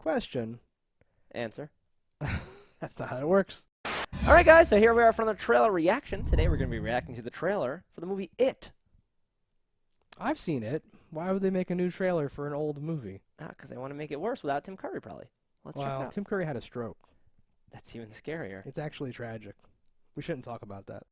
Question. Answer. That's not how it works. All right, guys, so here we are from the trailer reaction. Today we're going to be reacting to the trailer for the movie It. I've seen it. Why would they make a new trailer for an old movie? Because they want to make it worse without Tim Curry, probably. Let's check it Well, out. Tim Curry had a stroke. That's even scarier. It's actually tragic. We shouldn't talk about that.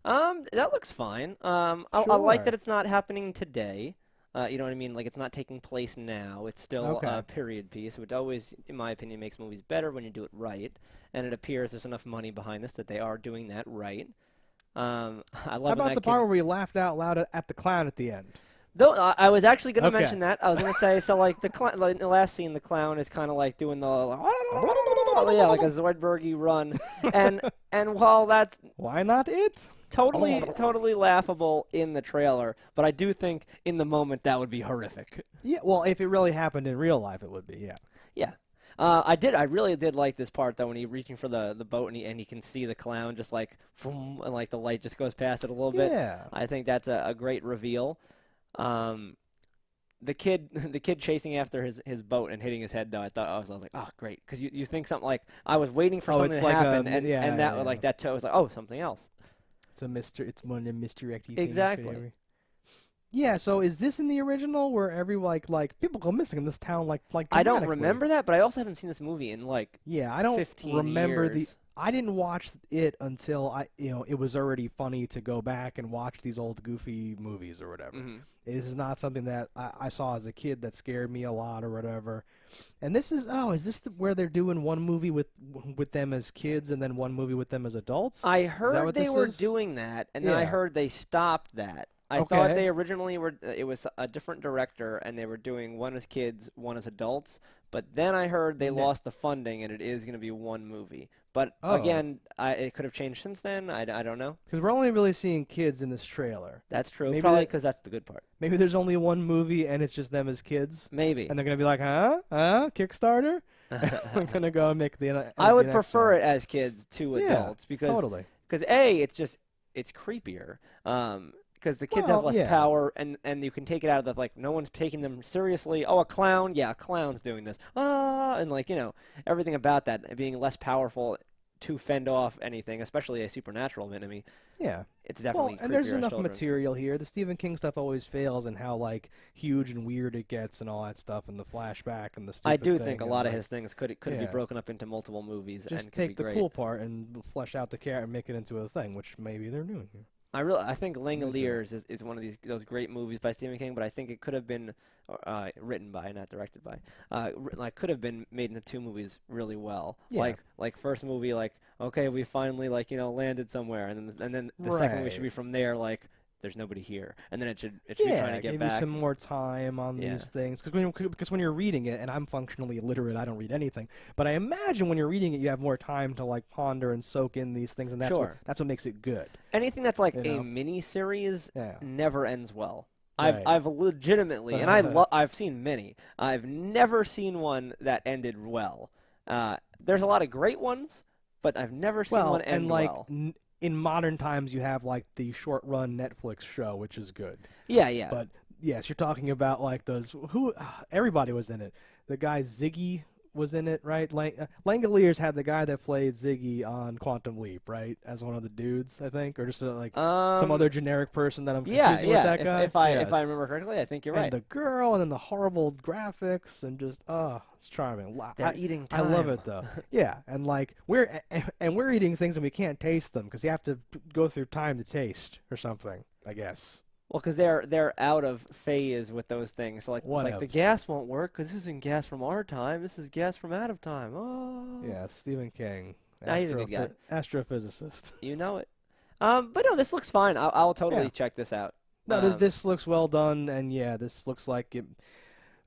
That looks fine. I like Sure. that it's not happening today. You know what I mean? Like, it's not taking place now. It's still Okay. a period piece, which always, in my opinion, makes movies better when you do it right. And it appears there's enough money behind this that they are doing that right. I love How when about that the kid- part where we laughed out loud at the clown at the end? Though I was actually going to Okay. mention that. I was going to say, so like like in the last scene, the clown is kind of like doing the yeah, like a Zoidbergy run, and while that's Why not it? totally laughable in the trailer, but I do think in the moment that would be horrific. Yeah, well, if it really happened in real life, it would be, yeah. Yeah. I really did like this part though when he's reaching for the boat and he can see the clown just like boom, and like the light just goes past it a little bit. Yeah. I think that's a great reveal. The kid chasing after his boat and hitting his head though, I was like, oh great, because you think something like I was waiting for something it's to like happen yeah, that yeah. like that was like, oh, something else. It's one of the misdirecty things. Exactly. Yeah, so is this in the original where every like people go missing in this town like I don't dramatically? remember that, but I also haven't seen this movie in like Yeah, I don't 15 remember years. I didn't watch it until it was already funny to go back and watch these old goofy movies or whatever. Mm-hmm. This is not something that I saw as a kid that scared me a lot or whatever. And this is where they're doing one movie with them as kids and then one movie with them as adults? I that heard what they this were is? doing that, and then I Yeah. heard they stopped that. I Okay. thought they originally were. It was a different director, and they were doing one as kids, one as adults. But then I heard they lost the funding, and it is going to be one movie. But Oh. again, it could have changed since then. I don't know. Because we're only really seeing kids in this trailer. That's true. Maybe Probably that- because that's the good part. Maybe there's only one movie and it's just them as kids. Maybe. And they're going to be like, huh? Kickstarter? I'm going to go and make the I would the next prefer one. it as kids to Yeah, adults because Totally. A, it's creepier. Because the kids have Well, less yeah. power, and you can take it out of the, like, no one's taking them seriously. Oh, a clown? Yeah, a clown's doing this. And, like, everything about that being less powerful to fend off anything, especially a supernatural enemy. Yeah. It's definitely Well, and there's creepier as enough children. material here. The Stephen King stuff always fails in how, like, huge and weird it gets and all that stuff and the flashback and the stupid I do thing think a and, lot of like, his things could be Yeah. broken up into multiple movies just and could take be the great. cool part and flesh out the character and make it into a thing, which maybe they're doing here. I think Langoliers is one of those great movies by Stephen King, but I think it could have been written by, not directed by. Like could have been made into two movies really well. Yeah. Like first movie, like okay, we finally landed somewhere, and then the second movie should be Right. from there, like there's nobody here, and then it should be trying to get give back. you some more time on Yeah. these things because when you're reading it, and I'm functionally illiterate, I don't read anything. But I imagine when you're reading it, you have more time to like ponder and soak in these things, and that's Sure. what makes it good. Anything that's like You a know? mini series Yeah. never ends well. Right. I've legitimately, and I've seen many. I've never seen one that ended well. There's a lot of great ones, but I've never seen one end and like well. in modern times, you have like the short run Netflix show, which is good. Yeah. But yes, you're talking about like those everybody was in it. The guy Ziggy was in it, right? Langoliers had the guy that played Ziggy on Quantum Leap, right? As one of the dudes, I think, or just some other generic person that I'm confusing with that guy. If I Yes. remember correctly, I think you're right. And the girl, and then the horrible graphics, and just it's charming. They're eating I love time. it though. Yeah, and like we're eating things and we can't taste them because you have to go through time to taste or something, I guess. Well, because they're out of phase with those things. So like, it's like the Whatevs. gas won't work because this isn't gas from our time. This is gas from out of time. Oh. Yeah, Stephen King, Nah, he's a good guy. astrophysicist. You know it. But no, this looks fine. I'll totally Yeah. check this out. No, this looks well done, and yeah, this looks like it.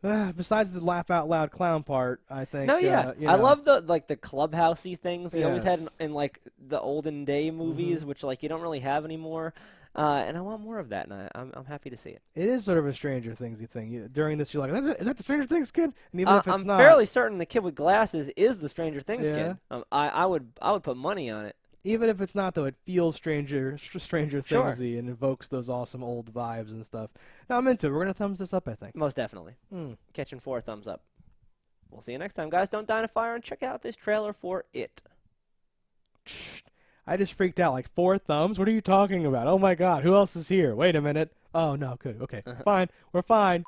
Besides the laugh out loud clown part, I think. No, yeah, I love the clubhousey things they always had Yes. in like the olden day movies, which like you don't really have anymore. And I want more of that, and I'm happy to see it. It is sort of a Stranger Thingsy thing. During this, you're like, is that the Stranger Things kid? And even if it's I'm not, fairly certain the kid with glasses is the Stranger Things Yeah. kid. I would put money on it. even if it's not though, it feels Stranger Sure. Thingsy and evokes those awesome old vibes and stuff. Now I'm into it. We're gonna thumbs this up, I think. Most definitely. Hmm. Catching 4 thumbs up. We'll see you next time, guys. Don't die in a fire, and check out this trailer for It. I just freaked out. Like 4 thumbs? What are you talking about? Oh my god, who else is here? Wait a minute. Oh no, good. Okay, fine. We're fine.